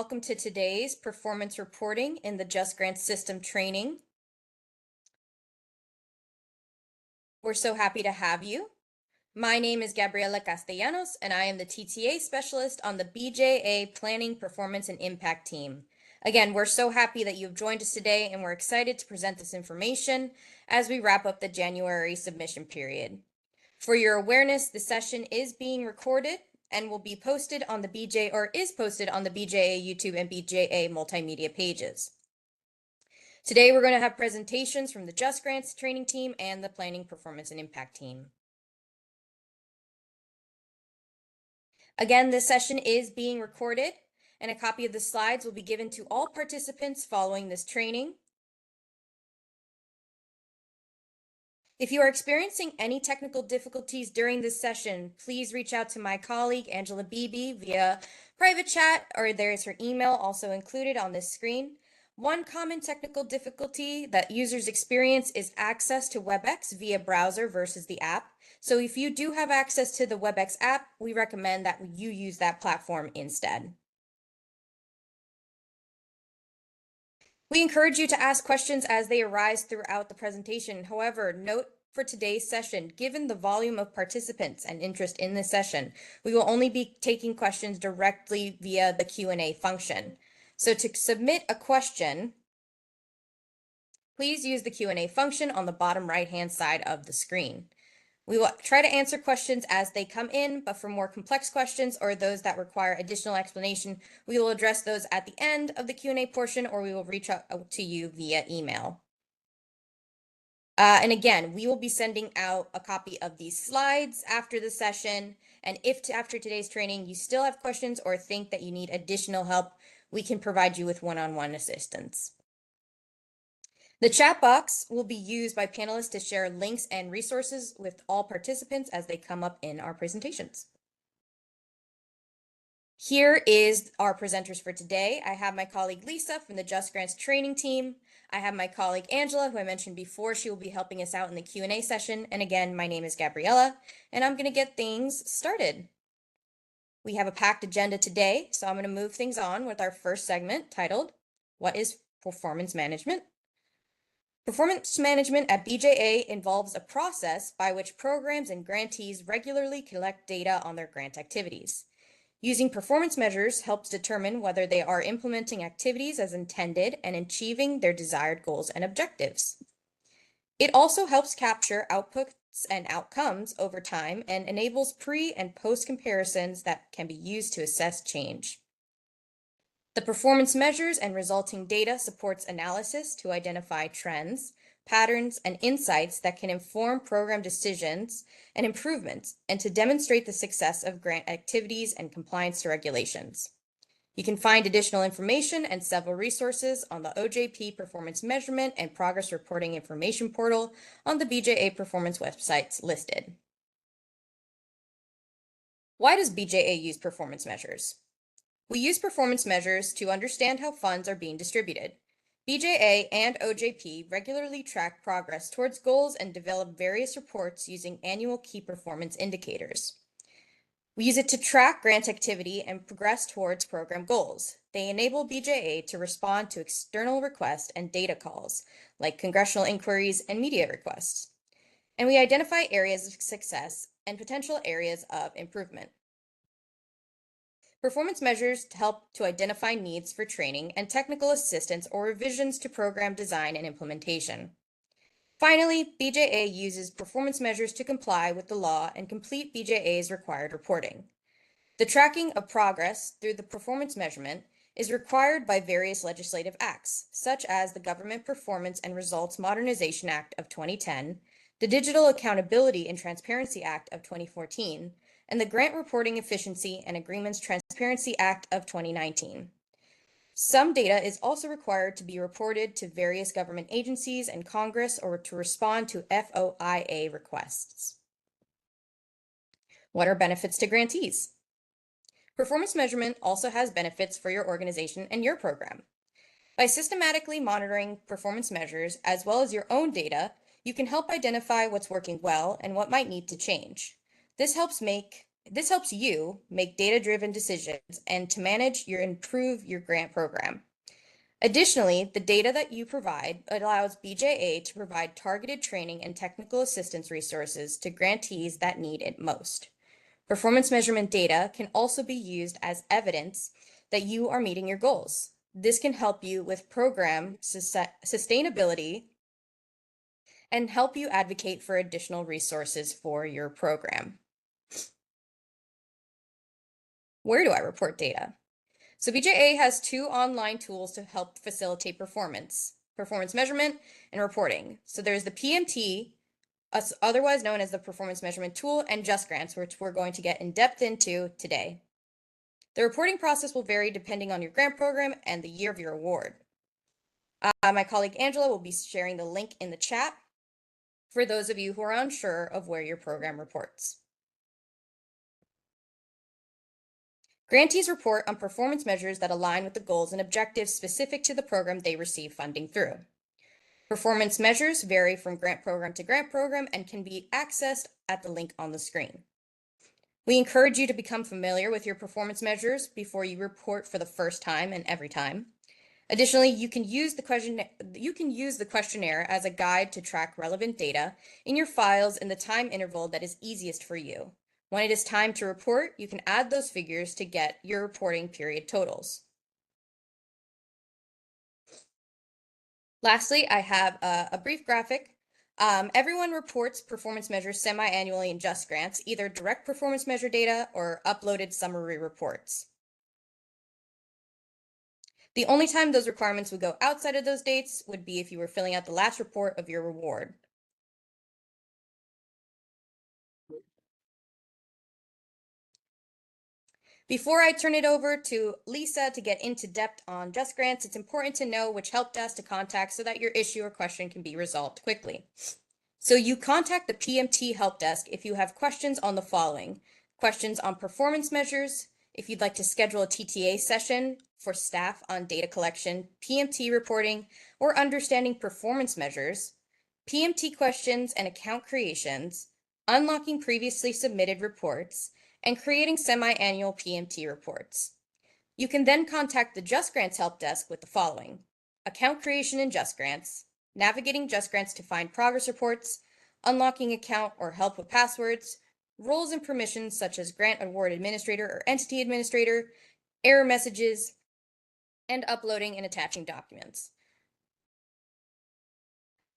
welcome to today's performance reporting in the JustGrants system training. We're so happy to have you. My name is Gabriela Castellanos, and I am the TTA specialist on the BJA Planning, Performance, and Impact team. Again, we're so happy that you've joined us today, and we're excited to present this information as we wrap up the January submission period. For your awareness, the session is being recorded and will be posted on the is posted on the BJA YouTube and BJA multimedia pages. Today, we're going to have presentations from the JustGrants training team and the Planning, Performance, and Impact team. Again, this session is being recorded, and a copy of the slides will be given to all participants following this training. If you are experiencing any technical difficulties during this session, please reach out to my colleague, Angela Beebe, via private chat, or there is her email also included on this screen. One common technical difficulty that users experience is access to WebEx via browser versus the app. So if you do have access to the WebEx app, we recommend that you use that platform instead. We encourage you to ask questions as they arise throughout the presentation. However, note for today's session, given the volume of participants and interest in this session, we will only be taking questions directly via the Q&A function. So to submit a question, please use the Q&A function on the bottom right-hand side of the screen. We will try to answer questions as they come in, but for more complex questions or those that require additional explanation, we will address those at the end of the Q&A portion, or we will reach out to you via email. And again, we will be sending out a copy of these slides after the session. And if after today's training you still have questions or think that you need additional help, we can provide you with one-on-one assistance. The chat box will be used by panelists to share links and resources with all participants as they come up in our presentations. Here is our presenters for today. I have my colleague Lisa from the JustGrants training team. I have my colleague Angela, who I mentioned before. She will be helping us out in the Q&A session. And again, my name is Gabriela, and I'm going to get things started. We have a packed agenda today, so I'm going to move things on with our first segment titled, What is Performance Management? Performance management at BJA involves a process by which programs and grantees regularly collect data on their grant activities. Using performance measures helps determine whether they are implementing activities as intended and achieving their desired goals and objectives. It also helps capture outputs and outcomes over time and enables pre- and post comparisons that can be used to assess change. The performance measures and resulting data supports analysis to identify trends, patterns, and insights that can inform program decisions and improvements, and to demonstrate the success of grant activities and compliance to regulations. You can find additional information and several resources on the OJP Performance Measurement and Progress Reporting Information Portal on the BJA Performance websites listed. Why does BJA use performance measures? We use performance measures to understand how funds are being distributed. BJA and OJP regularly track progress towards goals and develop various reports using annual key performance indicators. We use it to track grant activity and progress towards program goals. They enable BJA to respond to external requests and data calls, like congressional inquiries and media requests. And we identify areas of success and potential areas of improvement. Performance measures help to identify needs for training and technical assistance or revisions to program design and implementation. Finally, BJA uses performance measures to comply with the law and complete BJA's required reporting. The tracking of progress through the performance measurement is required by various legislative acts, such as the Government Performance and Results Modernization Act of 2010, the Digital Accountability and Transparency Act of 2014, and the Grant Reporting Efficiency and Agreements Transparency Act of 2019. Some data is also required to be reported to various government agencies and Congress or to respond to FOIA requests. What are benefits to grantees? Performance measurement also has benefits for your organization and your program. By systematically monitoring performance measures as well as your own data, you can help identify what's working well and what might need to change. This helps make This helps you make data-driven decisions and to manage your improve your grant program. Additionally, the data that you provide allows BJA to provide targeted training and technical assistance resources to grantees that need it most. Performance measurement data can also be used as evidence that you are meeting your goals. This can help you with program sustainability and help you advocate for additional resources for your program. Where do I report data? So BJA has two online tools to help facilitate performance measurement and reporting. So there's the PMT, otherwise known as the Performance Measurement Tool, and JustGrants, which we're going to get in depth into today. The reporting process will vary depending on your grant program and the year of your award. My colleague Angela will be sharing the link in the chat for those of you who are unsure of where your program reports. Grantees report on performance measures that align with the goals and objectives specific to the program they receive funding through. Performance measures vary from grant program and can be accessed at the link on the screen. We encourage you to become familiar with your performance measures before you report for the first time and every time. Additionally, you can use the questionnaire as a guide to track relevant data in your files in the time interval that is easiest for you. When it is time to report, you can add those figures to get your reporting period totals. Lastly, I have a brief graphic. Everyone reports performance measures semi-annually in JustGrants, either direct performance measure data or uploaded summary reports. The only time those requirements would go outside of those dates would be if you were filling out the last report of your reward. Before I turn it over to Lisa to get into depth on JustGrants, it's important to know which help desk to contact so that your issue or question can be resolved quickly. So you contact the PMT help desk if you have questions on the following: questions on performance measures, if you'd like to schedule a TTA session for staff on data collection, PMT reporting, or understanding performance measures, PMT questions and account creations, unlocking previously submitted reports, and creating semi-annual PMT reports. You can then contact the JustGrants help desk with the following: account creation in JustGrants, navigating JustGrants to find progress reports, unlocking account or help with passwords, roles and permissions such as grant award administrator or entity administrator, error messages, and uploading and attaching documents.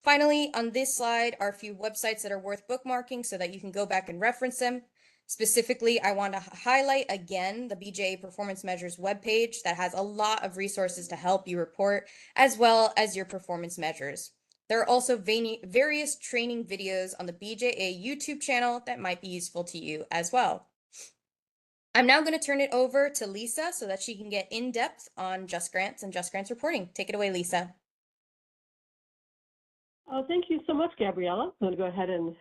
Finally, on this slide are a few websites that are worth bookmarking so that you can go back and reference them. Specifically, I want to highlight again the BJA Performance Measures webpage that has a lot of resources to help you report, as well as your performance measures. There are also various training videos on the BJA YouTube channel that might be useful to you as well. I'm now going to turn it over to Lisa so that she can get in depth on JustGrants and JustGrants reporting. Take it away, Lisa. Oh, thank you so much, Gabriella. I'm going to go ahead and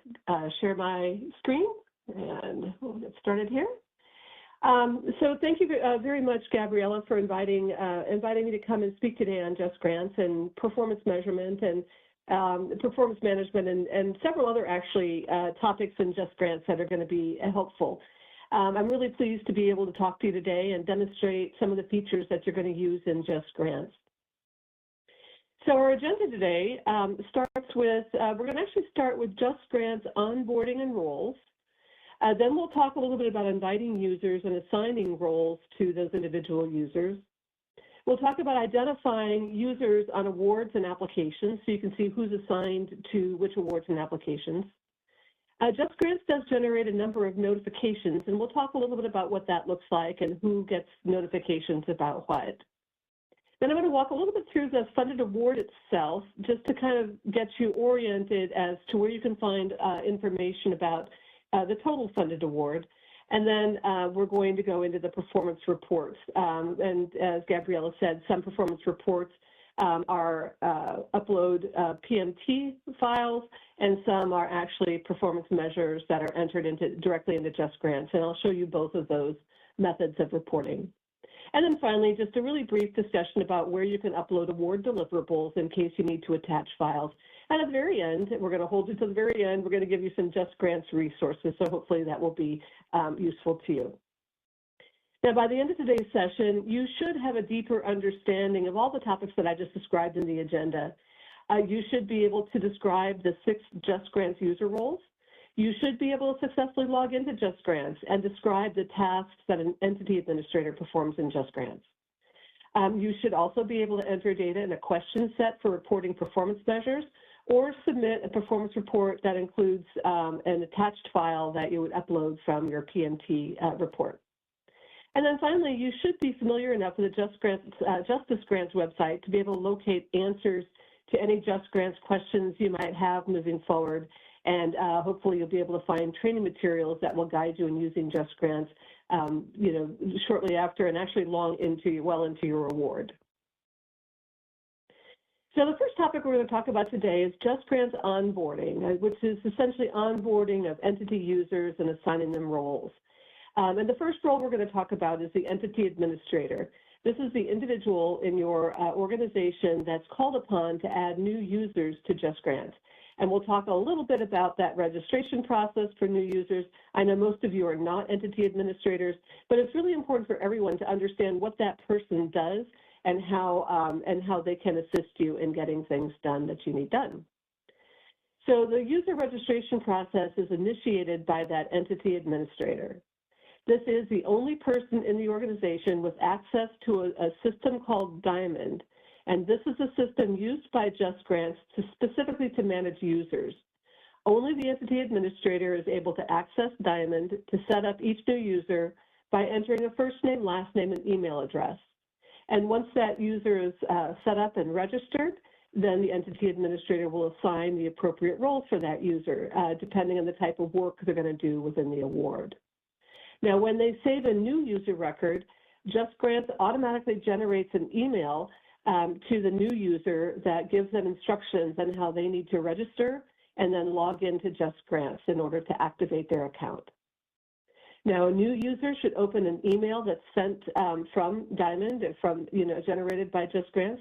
share my screen, and we'll get started here. So thank you very much, Gabriella, for inviting me to come and speak today on JustGrants and performance measurement and performance management and several other actually topics in JustGrants that are going to be helpful. I'm really pleased to be able to talk to you today and demonstrate some of the features that you're going to use in JustGrants. So our agenda today starts with, we're going to actually start with JustGrants onboarding and roles. Then we'll talk a little bit about inviting users and assigning roles to those individual users. We'll talk about identifying users on awards and applications so you can see who's assigned to which awards and applications. JustGrants does generate a number of notifications, and we'll talk a little bit about what that looks like and who gets notifications about what. Then I'm going to walk a little bit through the funded award itself, just to kind of get you oriented as to where you can find information about the total funded award. And then we're going to go into the performance reports. And as Gabriella said, some performance reports are upload PMT files, and some are actually performance measures that are entered directly into JustGrants. And I'll show you both of those methods of reporting. And then finally, just a really brief discussion about where you can upload award deliverables in case you need to attach files. And at the very end, we're going to hold you to the very end, we're going to give you some JustGrants resources, so hopefully that will be useful to you. Now, by the end of today's session, you should have a deeper understanding of all the topics that I just described in the agenda. You should be able to describe the 6 JustGrants user roles. You should be able to successfully log into JustGrants and describe the tasks that an entity administrator performs in JustGrants. You should also be able to enter data in a question set for reporting performance measures, or submit a performance report that includes an attached file that you would upload from your PMT report. And then finally, you should be familiar enough with the JustGrants website to be able to locate answers to any JustGrants questions you might have moving forward. And hopefully you'll be able to find training materials that will guide you in using JustGrants, shortly after and actually well into your award. So the first topic we're going to talk about today is JustGrants onboarding, which is essentially onboarding of entity users and assigning them roles. And the first role we're going to talk about is the entity administrator. This is the individual in your organization that's called upon to add new users to JustGrants. And we'll talk a little bit about that registration process for new users. I know most of you are not entity administrators, but it's really important for everyone to understand what that person does and how they can assist you in getting things done that you need done. So the user registration process is initiated by that entity administrator. This is the only person in the organization with access to a system called Diamond. And this is a system used by JustGrants specifically to manage users. Only the entity administrator is able to access Diamond to set up each new user by entering a first name, last name, and email address. And once that user is set up and registered, then the entity administrator will assign the appropriate roles for that user, depending on the type of work they're going to do within the award. Now, when they save a new user record, JustGrants automatically generates an email to the new user that gives them instructions on how they need to register and then log into JustGrants in order to activate their account. Now, a new user should open an email that's sent from Diamond, generated by JustGrants,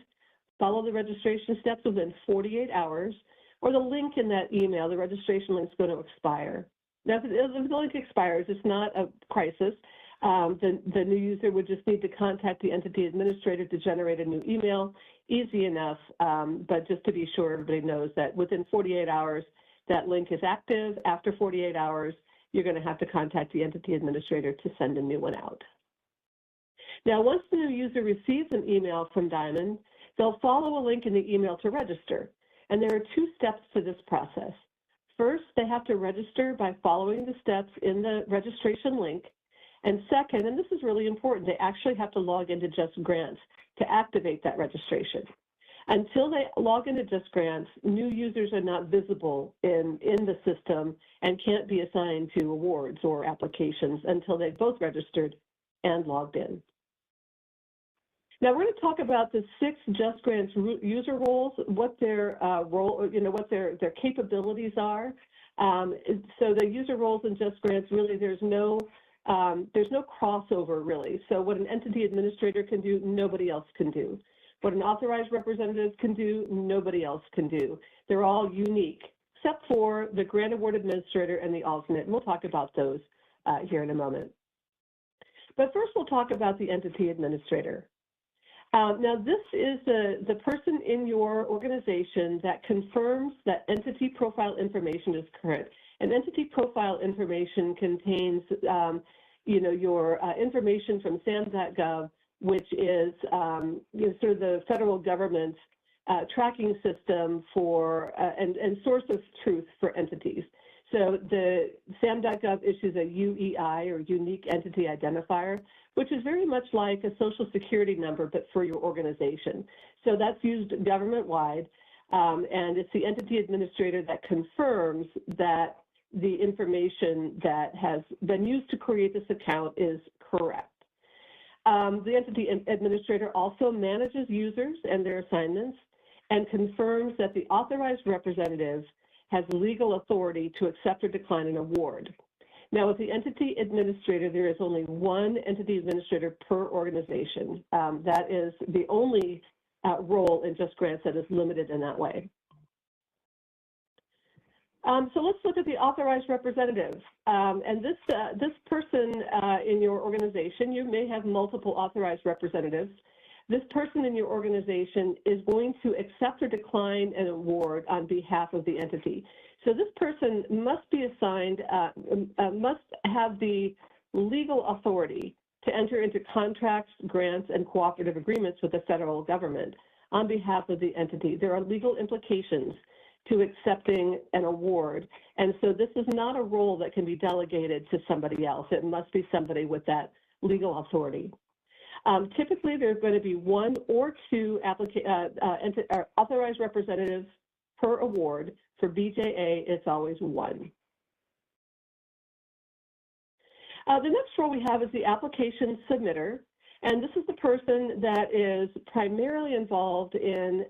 follow the registration steps within 48 hours, or the link in that email, the registration link is going to expire. Now, if the link expires, it's not a crisis. The new user would just need to contact the entity administrator to generate a new email. Easy enough, but just to be sure everybody knows that within 48 hours, that link is active. After 48 hours, you're going to have to contact the entity administrator to send a new one out. Now, once the new user receives an email from Diamond, they'll follow a link in the email to register. And there are 2 steps to this process. First, they have to register by following the steps in the registration link. And second, and this is really important, they actually have to log into JustGrants to activate that registration. Until they log into JustGrants, new users are not visible in the system and can't be assigned to awards or applications until they've both registered and logged in. Now we're going to talk about the 6 JustGrants user roles, what their what their capabilities are. So the user roles in JustGrants, really, there's no crossover really. So what an entity administrator can do, nobody else can do. What an authorized representative can do, nobody else can do. They're all unique, except for the grant award administrator and the alternate. And we'll talk about those here in a moment. But first, we'll talk about the entity administrator. Now, this is the person in your organization that confirms that entity profile information is current. And entity profile information contains, your information from SAM.gov, which is sort of the federal government's tracking system for and source of truth for entities. So the SAM.gov issues a UEI, or Unique Entity Identifier, which is very much like a social security number, but for your organization. So that's used government-wide, and it's the entity administrator that confirms that the information that has been used to create this account is correct. The entity administrator also manages users and their assignments and confirms that the authorized representative has legal authority to accept or decline an award. Now, with the entity administrator, there is only one entity administrator per organization. That is the only role in JustGrants that is limited in that way. So let's look at the authorized representative. And this person in your organization, you may have multiple authorized representatives. This person in your organization is going to accept or decline an award on behalf of the entity. So this person must be assigned, must have the legal authority to enter into contracts, grants, and cooperative agreements with the federal government on behalf of the entity. There are legal implications to accepting an award, and so this is not a role that can be delegated to somebody else. It must be somebody with that legal authority. Typically, there's going to be one or two authorized representatives per award. For BJA, it's always one. The next role we have is the application submitter, and this is the person that is primarily involved in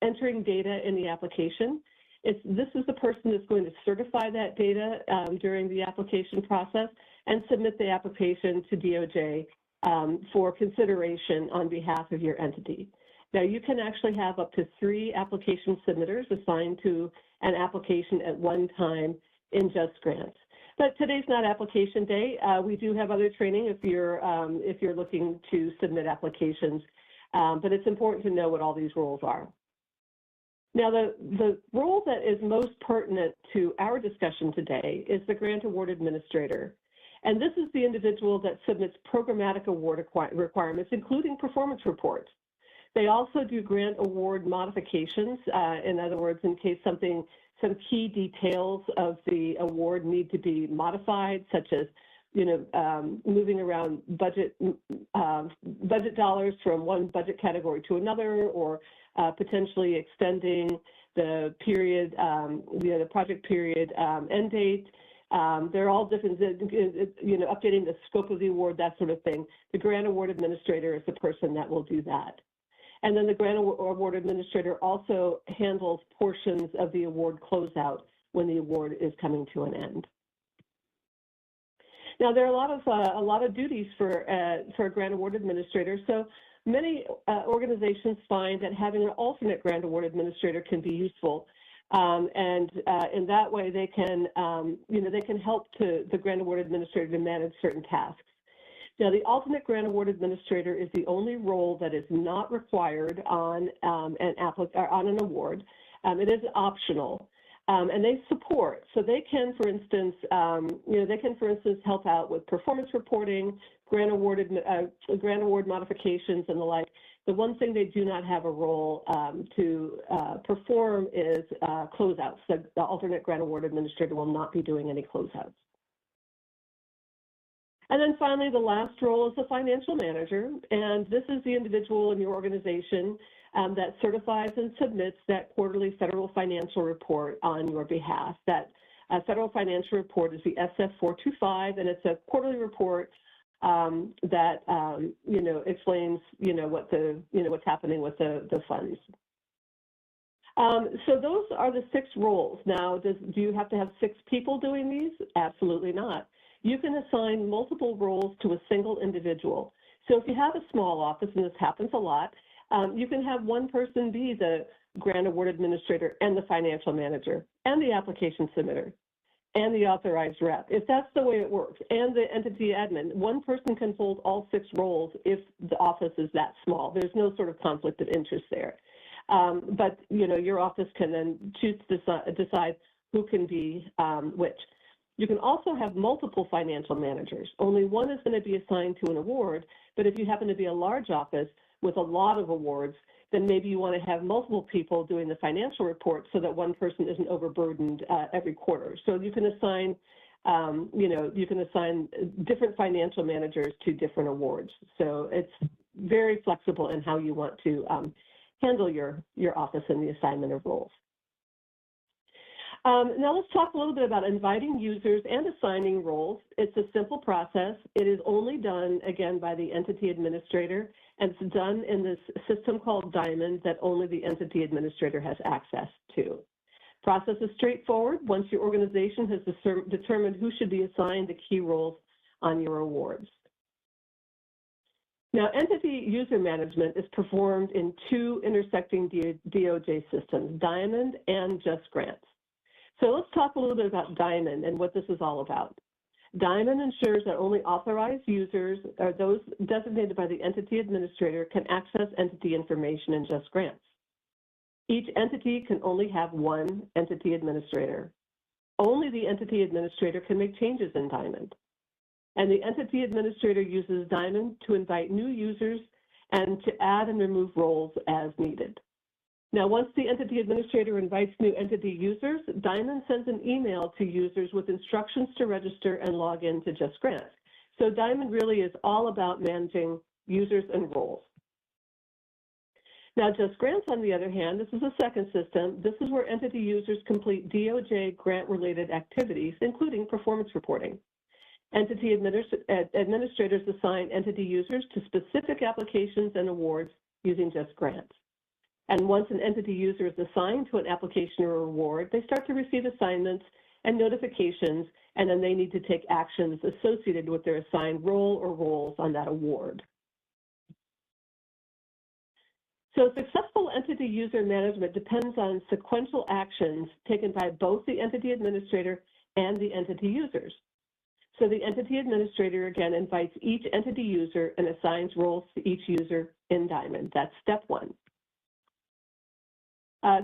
entering data in the application. This is the person that's going to certify that data during the application process and submit the application to DOJ for consideration on behalf of your entity. Now, you can actually have up to 3 application submitters assigned to an application at one time in JustGrants. But today's not application day. We do have other training if you're looking to submit applications, but it's important to know what all these roles are. Now, the role that is most pertinent to our discussion today is the grant award administrator. And this is the individual that submits programmatic award requirements, including performance reports. They also do grant award modifications. In other words, in case some key details of the award need to be modified, such as moving around budget dollars from one budget category to another, or potentially extending the period, the project period end date. They're all different, updating the scope of the award, that sort of thing. The grant award administrator is the person that will do that. And then the grant award administrator also handles portions of the award closeout when the award is coming to an end. Now, there are a lot of duties for a grant award administrator. So many organizations find that having an alternate grant award administrator can be useful, and in that way they can they can help the grant award administrator to manage certain tasks. Now, the alternate grant award administrator is the only role that is not required on an award. It is optional. And they support, so they can, for instance, help out with performance reporting, grant award modifications, and the like. The one thing they do not have a role to perform is closeouts. So the alternate grant award administrator will not be doing any closeouts. And then finally, the last role is the financial manager, and this is the individual in your organization that certifies and submits that quarterly federal financial report on your behalf. That federal financial report is the SF-425, and it's a quarterly report that explains what's happening with the funds. So those are the 6 roles. Now, do you have to have 6 people doing these? Absolutely not. You can assign multiple roles to a single individual. So if you have a small office, and this happens a lot, you can have one person be the grant award administrator and the financial manager and the application submitter and the authorized rep. If that's the way it works, and the entity admin, one person can hold all 6 roles if the office is that small. There's no sort of conflict of interest there. But your office can then choose to decide who can be which. You can also have multiple financial managers. Only one is going to be assigned to an award, but if you happen to be a large office with a lot of awards, then maybe you want to have multiple people doing the financial report so that one person isn't overburdened every quarter. So you can assign, different financial managers to different awards. So it's very flexible in how you want to handle your office and the assignment of roles. Now let's talk a little bit about inviting users and assigning roles. It's a simple process. It is only done, again, by the entity administrator, and it's done in this system called Diamond that only the entity administrator has access to. Process is straightforward once your organization has determined who should be assigned the key roles on your awards. Now, entity user management is performed in two intersecting DOJ systems, Diamond and JustGrants. So let's talk a little bit about Diamond and what this is all about. Diamond ensures that only authorized users, or those designated by the entity administrator, can access entity information in JustGrants. Each entity can only have one entity administrator. Only the entity administrator can make changes in Diamond. And the entity administrator uses Diamond to invite new users and to add and remove roles as needed. Now, once the entity administrator invites new entity users, Diamond sends an email to users with instructions to register and log in to JustGrants. So Diamond really is all about managing users and roles. Now, JustGrants, on the other hand, this is a second system. This is where entity users complete DOJ grant-related activities, including performance reporting. Entity administrators assign entity users to specific applications and awards using JustGrants. And once an entity user is assigned to an application or award, they start to receive assignments and notifications, and then they need to take actions associated with their assigned role or roles on that award. So successful entity user management depends on sequential actions taken by both the entity administrator and the entity users. So the entity administrator, again, invites each entity user and assigns roles to each user in Diamond. That's step one.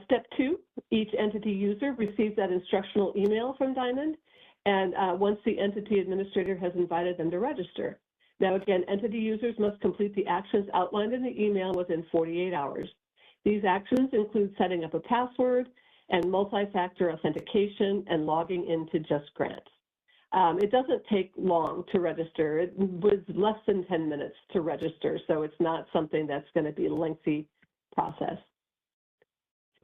Step two, each entity user receives that instructional email from Diamond, and once the entity administrator has invited them to register. Now, again, entity users must complete the actions outlined in the email within 48 hours. These actions include setting up a password and multi-factor authentication and logging into JustGrants. It doesn't take long to register. It was less than 10 minutes to register, so it's not something that's going to be a lengthy process.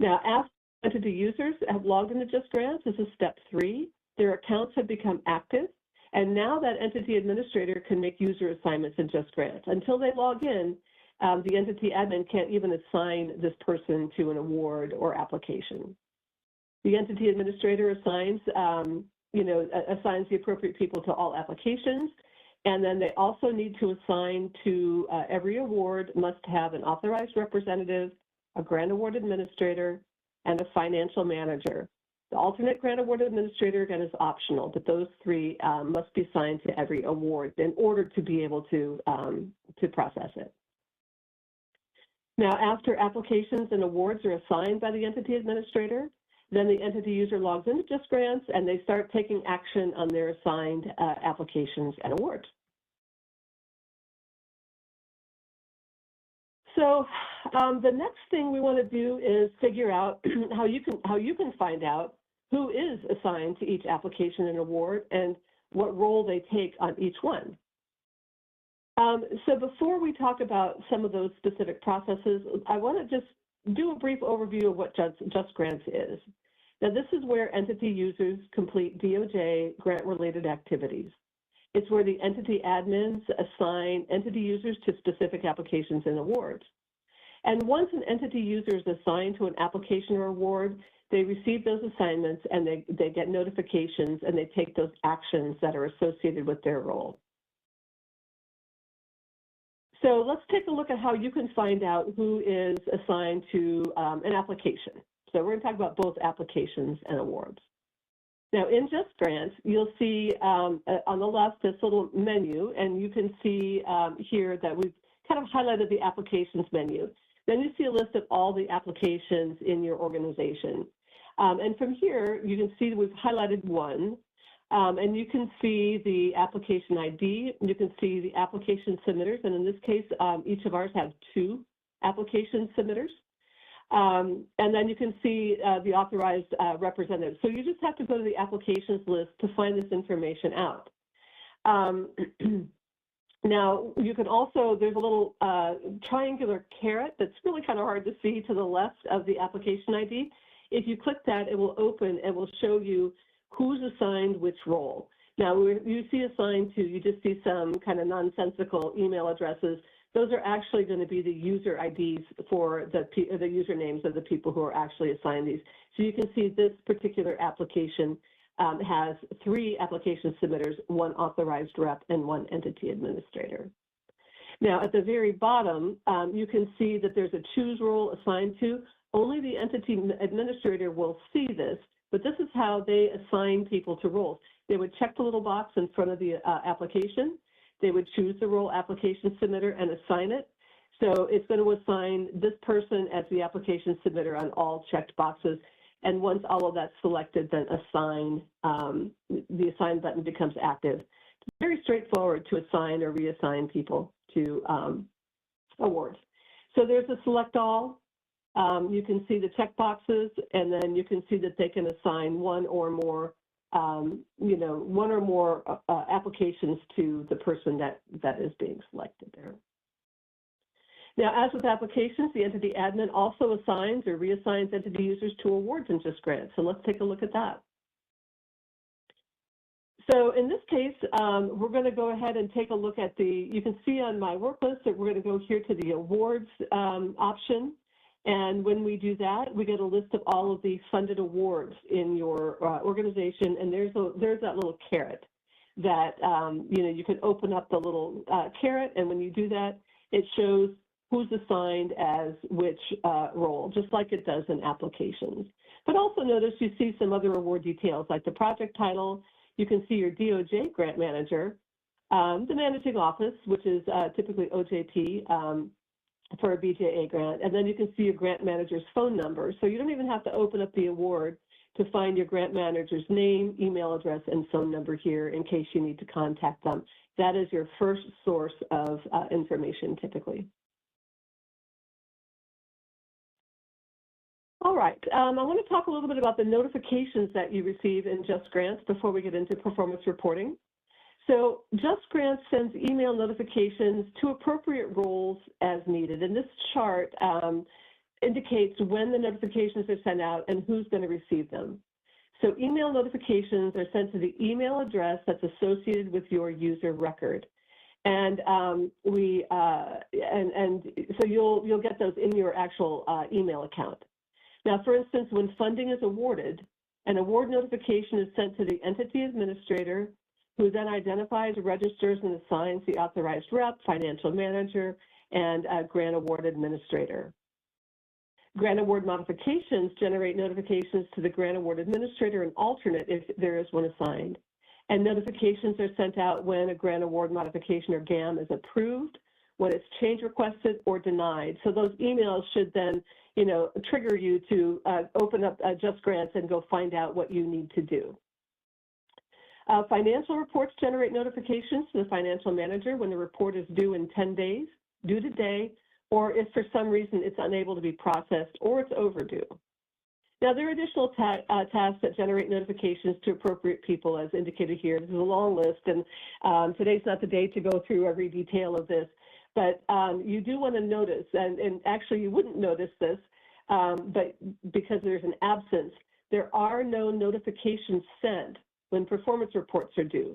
Now, after entity users have logged into JustGrants, this is step three. Their accounts have become active, and now that entity administrator can make user assignments in JustGrants. Until they log in, the entity admin can't even assign this person to an award or application. The entity administrator assigns the appropriate people to all applications, and then they also need to assign to every award must have an authorized representative, a grant award administrator, and a financial manager. The alternate grant award administrator, again, is optional, but those three must be assigned to every award in order to be able to process it. Now, after applications and awards are assigned by the entity administrator, then the entity user logs into JustGrants and they start taking action on their assigned applications and awards. So the next thing we want to do is figure out how you can find out who is assigned to each application and award and what role they take on each one. So before we talk about some of those specific processes, I want to just do a brief overview of what JustGrants is. Now, this is where entity users complete DOJ grant-related activities. It's where the entity admins assign entity users to specific applications and awards. And once an entity user is assigned to an application or award, they receive those assignments and they get notifications and they take those actions that are associated with their role. So let's take a look at how you can find out who is assigned to an application. So we're going to talk about both applications and awards. Now, in JustGrants, you'll see on the left this little menu, and you can see here that we've kind of highlighted the applications menu. Then you see a list of all the applications in your organization. And from here, you can see that we've highlighted one, and you can see the application ID, you can see the application submitters, and in this case, each of ours have 2 application submitters. And then you can see the authorized representative. So you just have to go to the applications list to find this information out. Now, you can also, there's a little triangular caret that's really kind of hard to see to the left of the application ID. If you click that, it will open and will show you who's assigned which role. Now, you see assigned to, you just see some kind of nonsensical email addresses. those are actually going to be the user IDs for the usernames of the people who are actually assigned these. So you can see this particular application has 3 application submitters, 1 authorized rep, and 1 entity administrator. Now, at the very bottom, you can see that there's a choose role assigned to. Only the entity administrator will see this, but this is how they assign people to roles. They would check the little box in front of the application. They would choose the role application submitter and assign it. So it's going to assign this person as the application submitter on all checked boxes. And once all of that's selected, then assign, the assign button becomes active. It's very straightforward to assign or reassign people to awards. So there's a select all. You can see the check boxes, and then you can see that they can assign one or more applications to the person that is being selected there. Now, as with applications, the entity admin also assigns or reassigns entity users to awards in JustGrants. So let's take a look at that. So in this case, we're going to go ahead and take a look at you can see on my work list that we're going to go here to the awards option. And when we do that, we get a list of all of the funded awards in your organization. And there's that little caret that, you can open up the little caret. And when you do that, it shows who's assigned as which role, just like it does in applications. But also notice you see some other award details, like the project title. You can see your DOJ grant manager, the managing office, which is typically OJT for a BJA grant, and then you can see your grant manager's phone number. So you don't even have to open up the award to find your grant manager's name, email address, and phone number here in case you need to contact them. That is your first source of information typically. All right, I want to talk a little bit about the notifications that you receive in JustGrants before we get into performance reporting. So JustGrants sends email notifications to appropriate roles as needed, and this chart indicates when the notifications are sent out and who's going to receive them. So email notifications are sent to the email address that's associated with your user record. And so you'll get those in your actual email account. Now, for instance, when funding is awarded, an award notification is sent to the entity administrator, who then identifies, registers, and assigns the authorized rep, financial manager, and grant award administrator. Grant award modifications generate notifications to the grant award administrator and alternate if there is one assigned. And notifications are sent out when a grant award modification or GAM is approved, when it's change requested or denied. So those emails should then, trigger you to open up JustGrants and go find out what you need to do. Financial reports generate notifications to the financial manager when the report is due in 10 days, due today, or if for some reason it's unable to be processed or it's overdue. Now, there are additional tasks that generate notifications to appropriate people, as indicated here. This is a long list, and today's not the day to go through every detail of this, but you do want to notice, and actually you wouldn't notice this, but because there's an absence, there are no notifications sent when performance reports are due.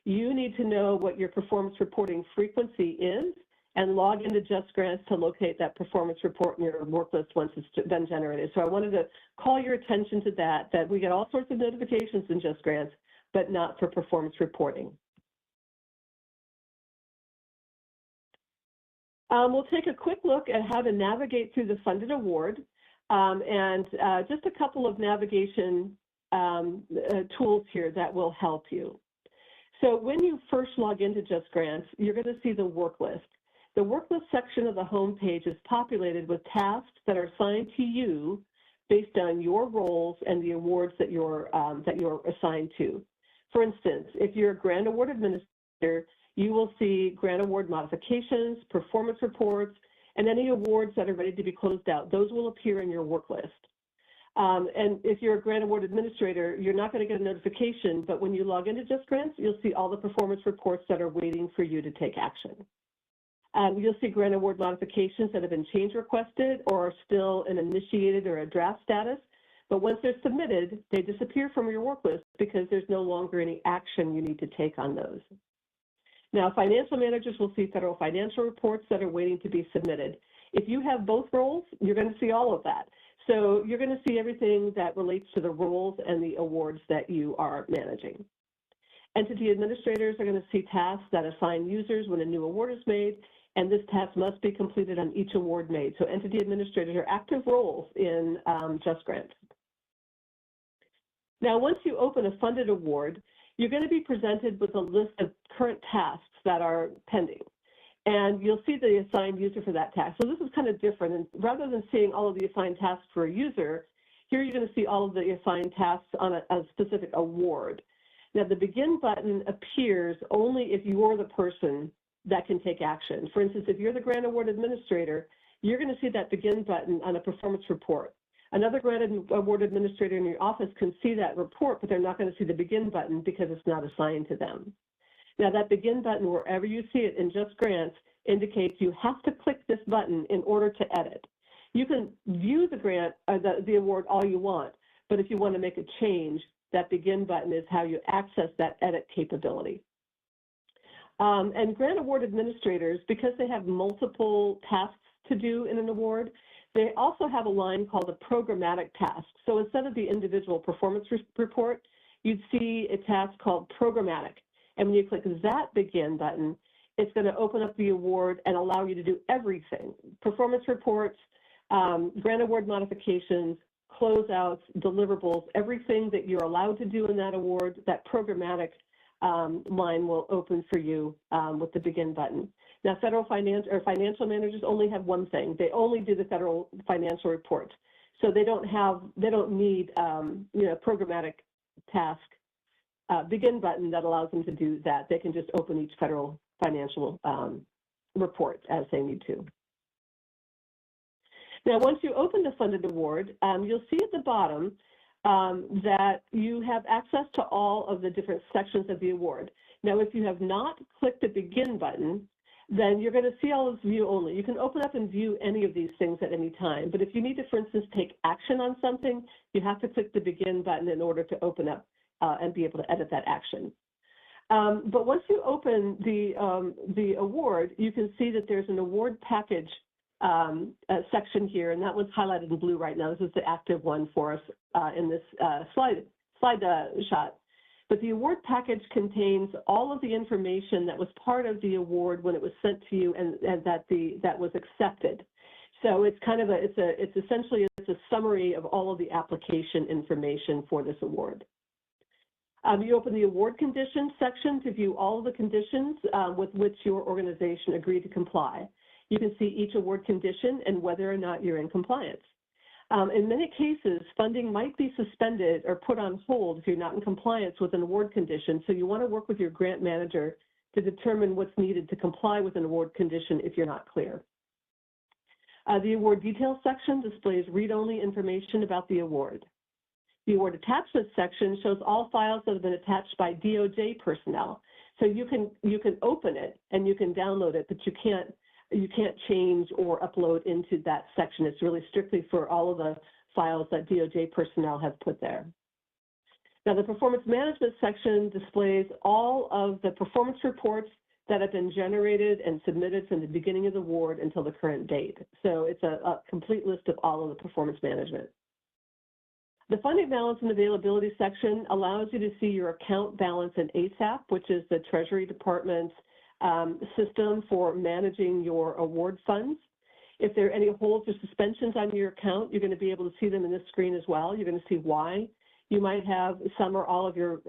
You need to know what your performance reporting frequency is and log into JustGrants to locate that performance report in your work list once it's been generated. So I wanted to call your attention to that we get all sorts of notifications in JustGrants, but not for performance reporting. We'll take a quick look at how to navigate through the funded award and just a couple of navigation tools here that will help you. So when you first log into JustGrants, you're going to see the work list. The work list section of the home page is populated with tasks that are assigned to you based on your roles and the awards that you're assigned to. For instance, if you're a grant award administrator, you will see grant award modifications, performance reports, and any awards that are ready to be closed out. Those will appear in your work list. And if you're a grant award administrator, you're not going to get a notification, but when you log into JustGrants, you'll see all the performance reports that are waiting for you to take action. You'll see grant award modifications that have been change requested or are still an initiated or a draft status, but once they're submitted, they disappear from your work list because there's no longer any action you need to take on those. Now, financial managers will see federal financial reports that are waiting to be submitted. If you have both roles, you're going to see all of that. So you're going to see everything that relates to the roles and the awards that you are managing. Entity administrators are going to see tasks that assign users when a new award is made, and this task must be completed on each award made. So entity administrators are active roles in JustGrants. Now, once you open a funded award, you're going to be presented with a list of current tasks that are pending. And you'll see the assigned user for that task. So this is kind of different. And rather than seeing all of the assigned tasks for a user, here you're going to see all of the assigned tasks on a specific award. Now, the begin button appears only if you're the person that can take action. For instance, if you're the grant award administrator, you're going to see that begin button on a performance report. Another grant award administrator in your office can see that report, but they're not going to see the begin button because it's not assigned to them. Now, that begin button, wherever you see it in JustGrants, indicates you have to click this button in order to edit. You can view the grant, the award all you want, but if you want to make a change, that begin button is how you access that edit capability. And grant award administrators, because they have multiple tasks to do in an award, they also have a line called a programmatic task. So instead of the individual performance report, you'd see a task called programmatic. And when you click that begin button, it's going to open up the award and allow you to do everything: performance reports, grant award modifications, closeouts, deliverables, everything that you're allowed to do in that award. That programmatic line will open for you with the begin button. Now, federal financial managers only have one thing. They only do the federal financial reports. So they don't need programmatic task begin button that allows them to do that. They can just open each federal financial report as they need to. Now, once you open the funded award, you'll see at the bottom that you have access to all of the different sections of the award. Now, if you have not clicked the begin button, then you're going to see all of view only. You can open up and view any of these things at any time, but if you need to, for instance, take action on something, you have to click the begin button in order to open up and be able to edit that action. But once you open the award, you can see that there's an award package section here, and that one's highlighted in blue right now. This is the active one for us in this slide shot. But the award package contains all of the information that was part of the award when it was sent to you and that was accepted. So it's kind of it's essentially a summary of all of the application information for this award. You open the award conditions section to view all of the conditions with which your organization agreed to comply. You can see each award condition and whether or not you're in compliance. In many cases, funding might be suspended or put on hold if you're not in compliance with an award condition, so you want to work with your grant manager to determine what's needed to comply with an award condition if you're not clear. The award details section displays read-only information about the award. The award attachments section shows all files that have been attached by DOJ personnel. So you can open it and you can download it, but you can't change or upload into that section. It's really strictly for all of the files that DOJ personnel have put there. Now, the performance management section displays all of the performance reports that have been generated and submitted from the beginning of the award until the current date. So it's a complete list of all of the performance management. The funding balance and availability section allows you to see your account balance in ASAP, which is the Treasury Department's system for managing your award funds. If there are any holds or suspensions on your account, you're going to be able to see them in this screen as well. You're going to see why you might have some or all of your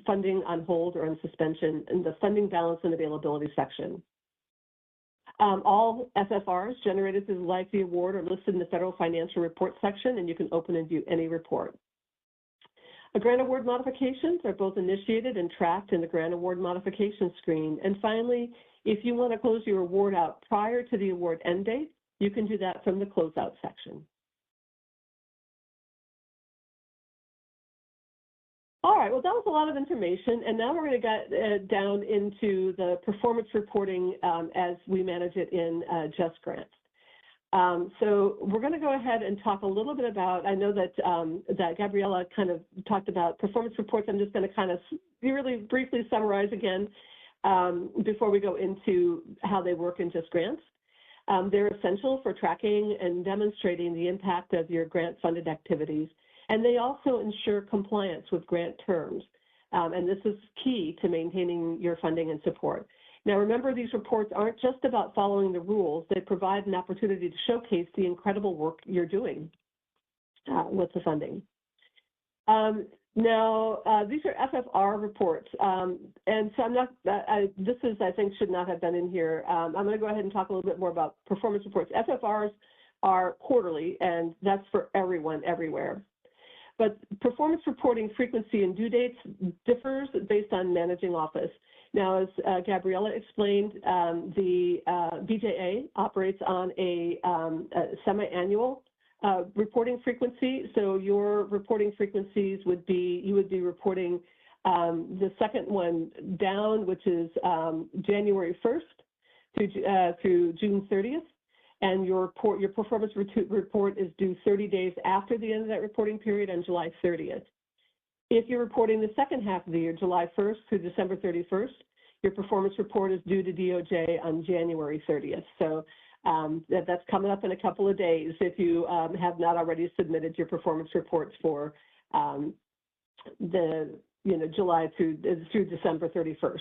funding on hold or on suspension in the funding balance and availability section. All FFRs generated through the life of the award are listed in the Federal Financial Report section, and you can open and view any report. Grant award modifications are both initiated and tracked in the grant award modification screen. And finally, if you want to close your award out prior to the award end date, you can do that from the closeout section. All right, well, that was a lot of information, and now we're going to get down into the performance reporting as we manage it in JustGrants. So we're going to go ahead and talk a little bit about, I know that, that Gabriella kind of talked about performance reports. I'm just going to kind of really briefly summarize again. before we go into how they work in JustGrants. They're essential for tracking and demonstrating the impact of your grant-funded activities, and they also ensure compliance with grant terms. And this is key to maintaining your funding and support. Now, remember, these reports aren't just about following the rules. They provide an opportunity to showcase the incredible work you're doing with the funding. Now, these are FFR reports, and so I'm not, this is, I think, should not have been in here. I'm going to go ahead and talk a little bit more about performance reports. FFRs are quarterly, and that's for everyone, everywhere. But performance reporting frequency and due dates differs based on managing office. Now, as Gabriella explained, the BJA operates on a semi-annual reporting frequency. So your reporting frequencies would be, you would be reporting the second one down, which is January 1st through June 30th. And your performance report is due 30 days after the end of that reporting period on July 30th. If you're reporting the second half of the year, July 1st through December 31st, your performance report is due to DOJ on January 30th. So that's coming up in a couple of days if you have not already submitted your performance reports for July through December 31st.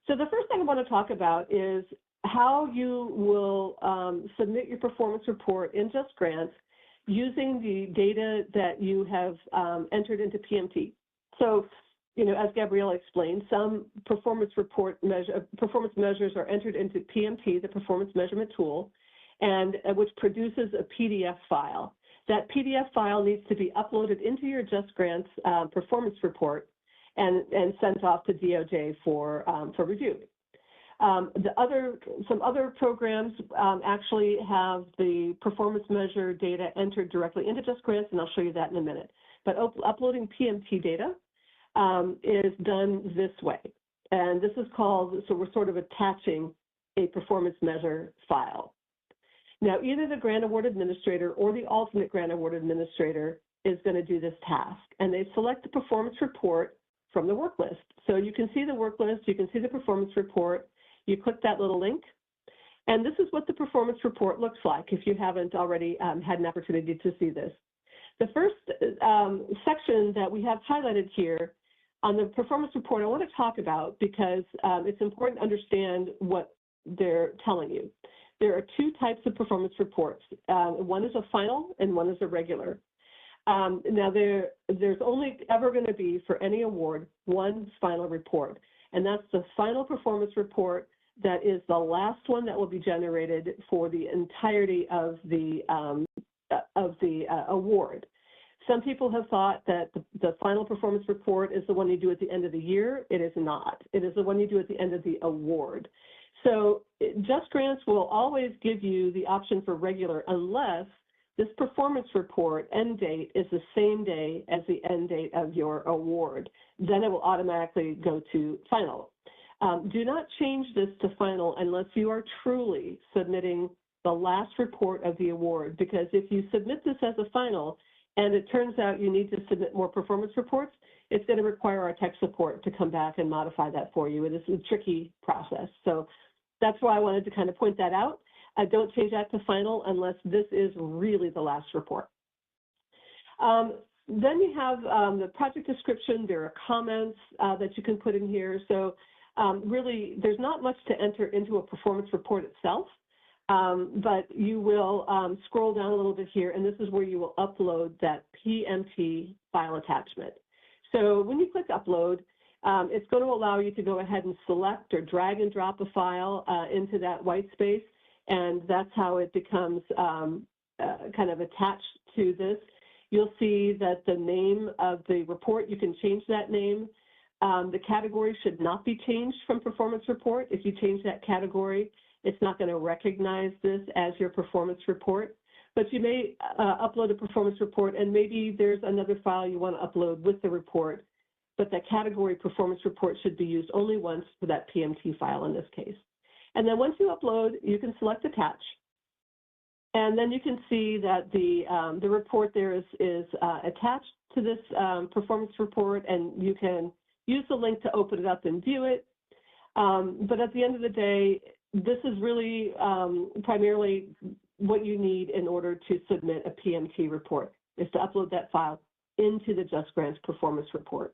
So the first thing I want to talk about is how you will submit your performance report in JustGrants using the data that you have entered into PMT. So, as Gabriella explained, some performance measures are entered into PMT, the performance measurement tool, and which produces a PDF file. That PDF file needs to be uploaded into your JustGrants performance report and sent off to DOJ for review. Some other programs actually have the performance measure data entered directly into JustGrants, and I'll show you that in a minute. But uploading PMT data is done this way, and this is called, so we're sort of attaching a performance measure file. Now, either the grant award administrator or the alternate grant award administrator is going to do this task, and they select the performance report from the work list. So you can see the work list, you can see the performance report, you click that little link, and this is what the performance report looks like if you haven't already had an opportunity to see this. The first section that we have highlighted here on the performance report I want to talk about because it's important to understand what they're telling you. There are two types of performance reports. One is a final and one is a regular. Now, there's only ever going to be, for any award, one final report, and that's the final performance report that is the last one that will be generated for the entirety of the award. Some people have thought that the final performance report is the one you do at the end of the year. It is not. It is the one you do at the end of the award. So JustGrants will always give you the option for regular unless this performance report end date is the same day as the end date of your award. Then it will automatically go to final. Do not change this to final unless you are truly submitting the last report of the award, because if you submit this as a final and it turns out you need to submit more performance reports, it's going to require our tech support to come back and modify that for you. It is a tricky process. So that's why I wanted to kind of point that out. Don't change that to final unless this is really the last report. Then you have the project description. There are comments that you can put in here. So really, there's not much to enter into a performance report itself, but you will scroll down a little bit here, and this is where you will upload that PMT file attachment. So when you click upload, it's going to allow you to go ahead and select or drag and drop a file into that white space, and that's how it becomes kind of attached to this. You'll see that the name of the report, you can change that name. The category should not be changed from performance report. If you change that category, it's not going to recognize this as your performance report. But you may upload a performance report, and maybe there's another file you want to upload with the report, but that category performance report should be used only once for that PMT file in this case. And then once you upload, you can select attach. And then you can see that the report there is attached to this performance report, and you can use the link to open it up and view it. But at the end of the day, this is really primarily what you need in order to submit a PMT report, is to upload that file into the JustGrants performance report.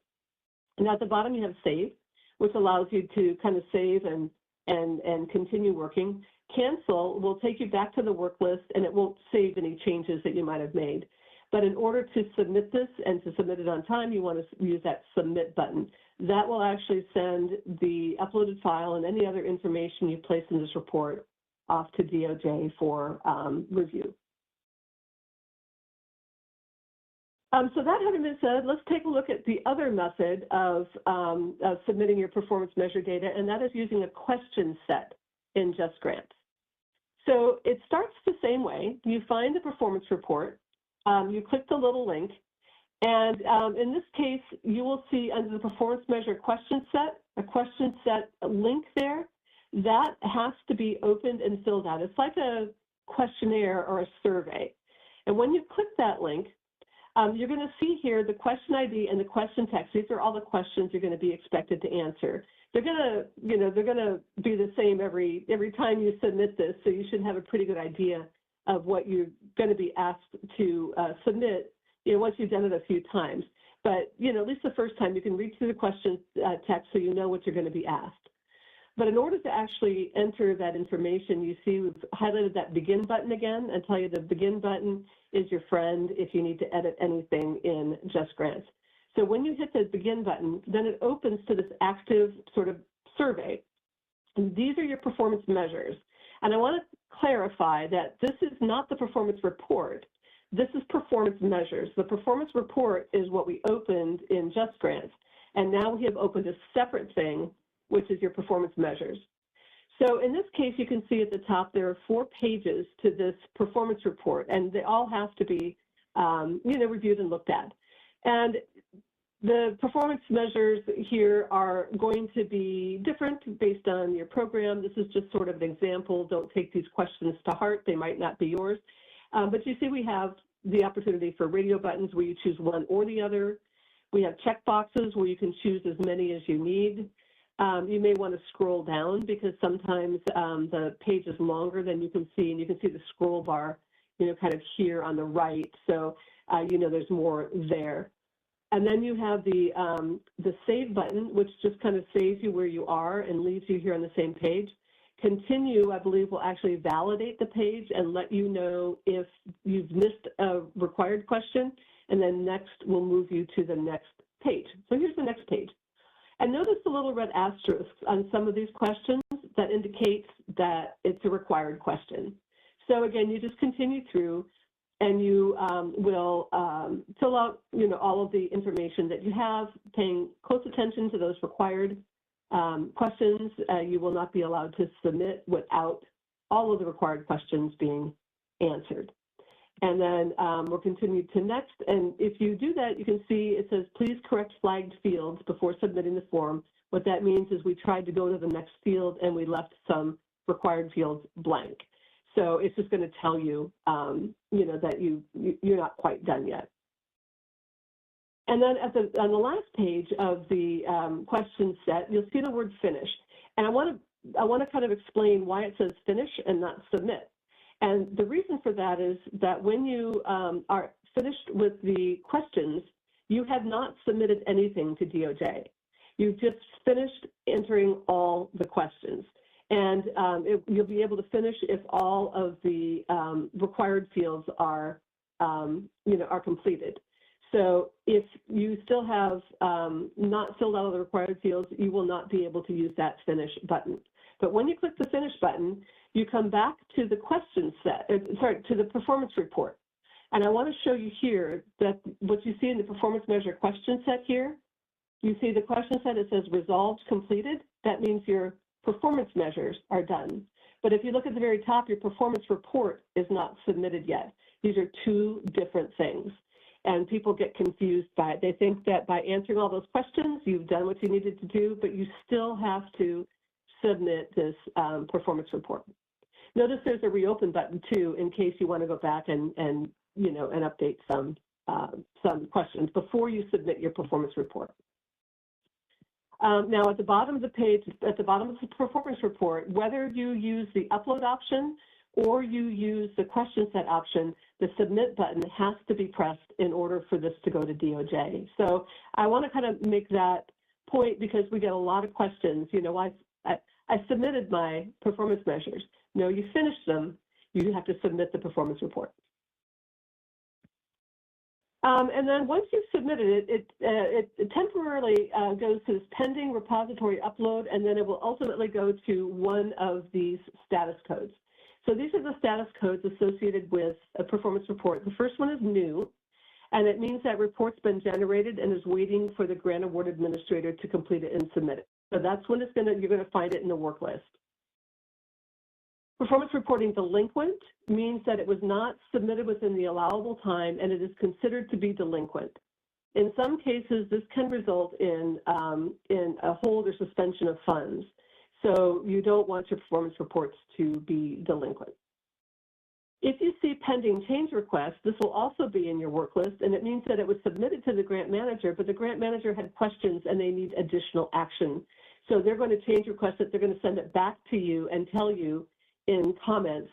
And at the bottom you have save, which allows you to kind of save and continue working. Cancel will take you back to the work list, and it won't save any changes that you might have made. But in order to submit this and to submit it on time, you want to use that submit button. That will actually send the uploaded file and any other information you place in this report off to DOJ for review. So that having been said, let's take a look at the other method of submitting your performance measure data, and that is using a question set in JustGrants. So it starts the same way. You find the performance report, you click the little link, and in this case, you will see under the performance measure question set, a question set link there. That has to be opened and filled out. It's like a questionnaire or a survey. And when you click that link, you're going to see here the question ID and the question text. These are all the questions you're going to be expected to answer. They're going to, they're going to be the same every time you submit this, so you should have a pretty good idea of what you're going to be asked to submit, once you've done it a few times. But, at least the first time you can read through the question text so you know what you're going to be asked. But in order to actually enter that information, you see we've highlighted that begin button again, and tell you the begin button is your friend if you need to edit anything in JustGrants. So when you hit the begin button, then it opens to this active sort of survey. And these are your performance measures. And I want to clarify that this is not the performance report. This is performance measures. The performance report is what we opened in JustGrants. And now we have opened a separate thing, which is your performance measures. So in this case, you can see at the top there are 4 pages to this performance report, and they all have to be, reviewed and looked at. And the performance measures here are going to be different based on your program. This is just sort of an example. Don't take these questions to heart. They might not be yours. But you see we have the opportunity for radio buttons where you choose one or the other. We have check boxes where you can choose as many as you need. You may want to scroll down because sometimes the page is longer than you can see, and you can see the scroll bar, kind of here on the right. So, there's more there. And then you have the save button, which just kind of saves you where you are and leaves you here on the same page. Continue, I believe, will actually validate the page and let you know if you've missed a required question, and then next will move you to the next page. So here's the next page. And notice the little red asterisk on some of these questions that indicates that it's a required question. So again, you just continue through and you will fill out, all of the information that you have, paying close attention to those required questions. You will not be allowed to submit without all of the required questions being answered. And then we'll continue to next. And if you do that, you can see it says, please correct flagged fields before submitting the form. What that means is we tried to go to the next field and we left some required fields blank. So it's just going to tell you, that you're not quite done yet. And then on the last page of the question set, you'll see the word finish. And I want to kind of explain why it says finish and not submit. And the reason for that is that when you are finished with the questions, you have not submitted anything to DOJ. You've just finished entering all the questions. And you'll be able to finish if all of the required fields are, are completed. So if you still have not filled out all the required fields, you will not be able to use that finish button. But when you click the finish button, you come back to the question set, to the performance report. And I want to show you here that what you see in the performance measure question set here, you see the question set, it says resolved completed. That means your performance measures are done. But if you look at the very top, your performance report is not submitted yet. These are 2 different things. And people get confused by it. They think that by answering all those questions, you've done what you needed to do, but you still have to submit this performance report. Notice there's a reopen button too, in case you want to go back and update some questions before you submit your performance report. Now, at the bottom of the page, at the bottom of the performance report, whether you use the upload option or you use the question set option, the submit button has to be pressed in order for this to go to DOJ. So I want to kind of make that point because we get a lot of questions. You know, I submitted my performance measures. No, you finished them. You have to submit the performance report. And then once you've submitted it, it temporarily goes to this pending repository upload, and then it will ultimately go to one of these status codes. So these are the status codes associated with a performance report. The first one is new, and it means that report's been generated and is waiting for the grant award administrator to complete it and submit it. So that's when you're going to find it in the work list. Performance reporting delinquent means that it was not submitted within the allowable time and it is considered to be delinquent. In some cases, this can result in a hold or suspension of funds. So you don't want your performance reports to be delinquent. If you see pending change requests, this will also be in your work list, and it means that it was submitted to the grant manager, but the grant manager had questions and they need additional action. So they're going to change request it, they're going to send it back to you and tell you in comments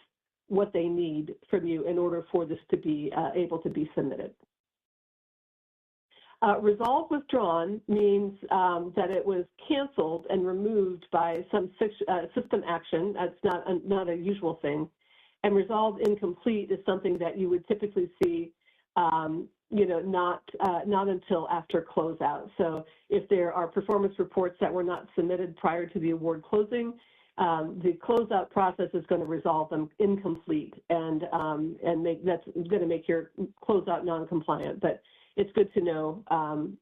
what they need from you in order for this to be able to be submitted. Resolve withdrawn means that it was canceled and removed by some system action. That's not a usual thing. And resolved incomplete is something that you would typically see, you know, not until after closeout. So if there are performance reports that were not submitted prior to the award closing, the closeout process is going to resolve them incomplete, and that's going to make your closeout non-compliant. But it's good to know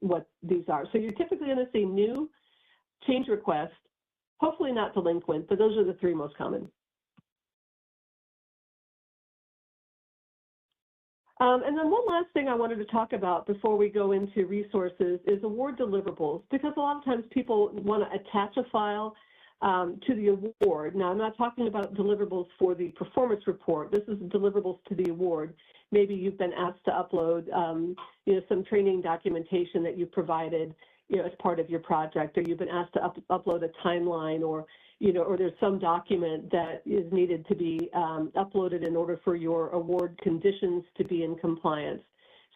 what these are. So you're typically going to see new, change request, hopefully not delinquent, but those are the three most common. And then one last thing I wanted to talk about before we go into resources is award deliverables, because a lot of times people want to attach a file to the award. Now, I'm not talking about deliverables for the performance report. This is deliverables to the award. Maybe you've been asked to upload you know, some training documentation that you provided, you know, as part of your project, or you've been asked to upload a timeline, or you know, or there's some document that is needed to be uploaded in order for your award conditions to be in compliance.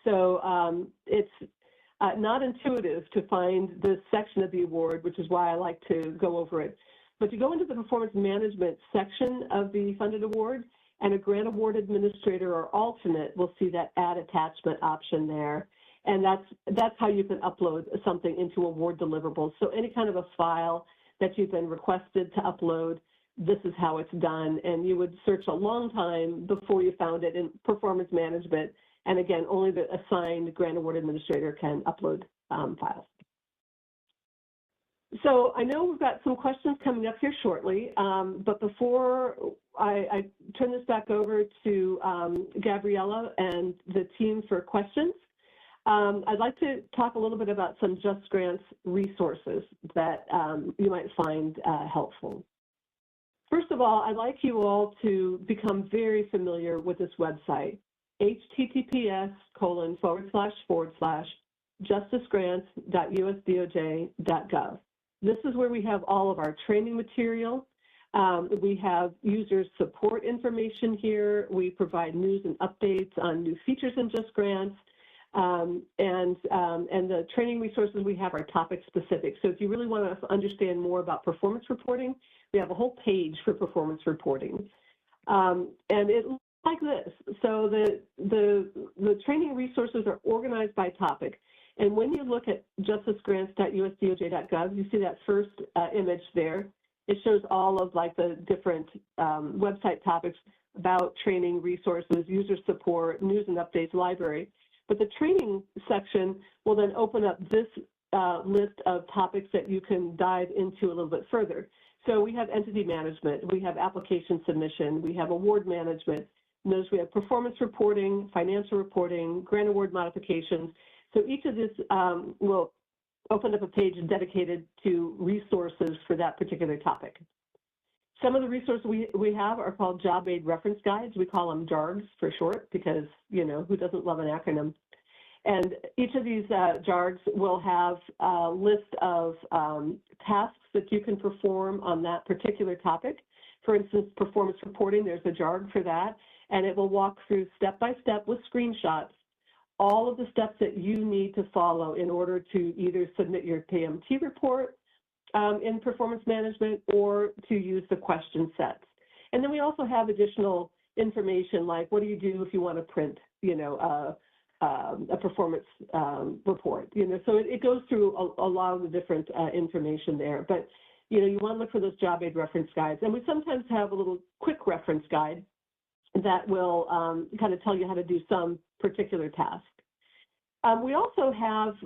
So it's not intuitive to find this section of the award, which is why I like to go over it. But you go into the performance management section of the funded award, and a grant award administrator or alternate will see that add attachment option there. And that's how you can upload something into award deliverables. So any kind of a file that you've been requested to upload, this is how it's done. And you would search a long time before you found it in performance management. And again, only the assigned grant award administrator can upload files. So I know we've got some questions coming up here shortly, but before I turn this back over to Gabriella and the team for questions, I'd like to talk a little bit about some JustGrants resources that you might find helpful. First of all, I'd like you all to become very familiar with this website, https://justicgrants.usdoj.gov. This is where we have all of our training material. We have user support information here. We provide news and updates on new features in JustGrants. And the training resources we have are topic specific. So if you really want to understand more about performance reporting, we have a whole page for performance reporting. And it looks like this. So the training resources are organized by topic. And when you look at justicgrants.usdoj.gov, you see that first image there. It shows all of like the different website topics about training resources, user support, news and updates, library. But the training section will then open up this list of topics that you can dive into a little bit further. So we have entity management, we have application submission, we have award management. Notice we have performance reporting, financial reporting, grant award modifications. So each of this will open up a page dedicated to resources for that particular topic. Some of the resources we have are called job aid reference guides. We call them JARGs for short because, you know, who doesn't love an acronym? And each of these JARGs will have a list of tasks that you can perform on that particular topic. For instance, performance reporting, there's a JARG for that, and it will walk through step by step with screenshots all of the steps that you need to follow in order to either submit your KMT report in performance management or to use the question sets. And then we also have additional information like what do you do if you want to print, a performance report, so it goes through a lot of the different information there. But, you want to look for those job aid reference guides. And we sometimes have a little quick reference guide that will kind of tell you how to do some particular task. We also have,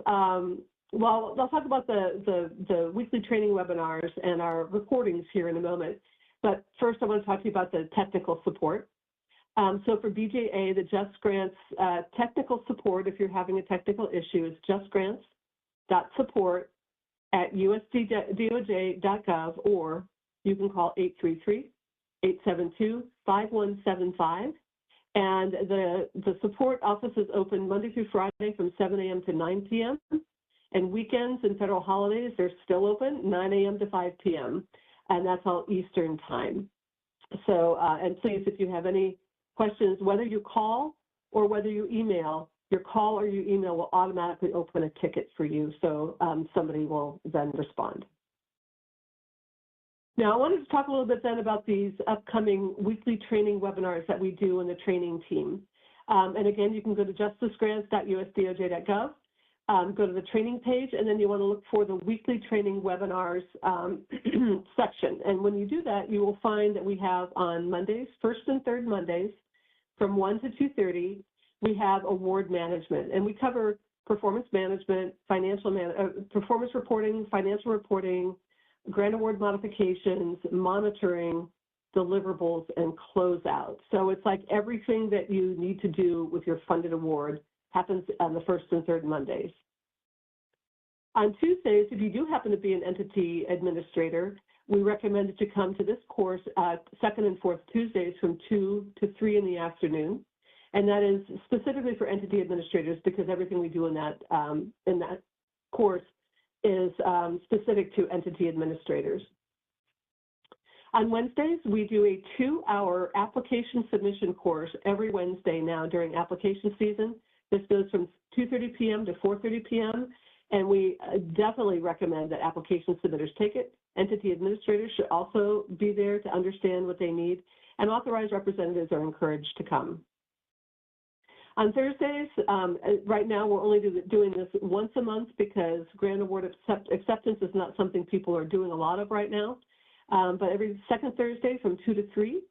well, I'll talk about the weekly training webinars and our recordings here in a moment. But first, I want to talk to you about the technical support. So for BJA, the JustGrants technical support, if you're having a technical issue, is justgrants.support@usdoj.gov, or you can call 833-872-5175. And the support office is open Monday through Friday from 7 a.m. to 9 p.m. And weekends and federal holidays, they're still open, 9 a.m. to 5 p.m. And that's all Eastern time. So, and please, if you have any questions, whether you call or whether you email, your call or your email will automatically open a ticket for you. So somebody will then respond. Now, I wanted to talk a little bit then about these upcoming weekly training webinars that we do in the training team. And again, you can go to justgrants.usdoj.gov, go to the training page, and then you want to look for the weekly training webinars section. And when you do that, you will find that we have on Mondays, first and third Mondays, from 1 to 2:30, we have award management. And we cover performance management, performance reporting, financial reporting, grant award modifications, monitoring, deliverables, and closeout. So it's like everything that you need to do with your funded award happens on the first and third Mondays. On Tuesdays, if you do happen to be an entity administrator, we recommend that you come to this course second and fourth Tuesdays from 2 to 3 in the afternoon. And that is specifically for entity administrators because everything we do in that course is specific to entity administrators. On Wednesdays, we do a 2-hour application submission course every Wednesday now during application season. This goes from 2:30 p.m. to 4:30 p.m. And we definitely recommend that application submitters take it. Entity administrators should also be there to understand what they need, and authorized representatives are encouraged to come. On Thursdays, right now we're only doing this once a month because grant award acceptance is not something people are doing a lot of right now. But every second Thursday from 2 to 3,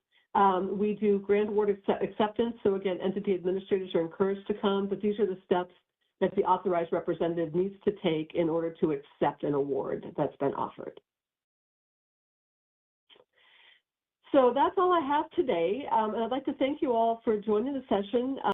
we do grant award acceptance. So again, entity administrators are encouraged to come, but these are the steps that the authorized representative needs to take in order to accept an award that's been offered. So that's all I have today. And I'd like to thank you all for joining the session.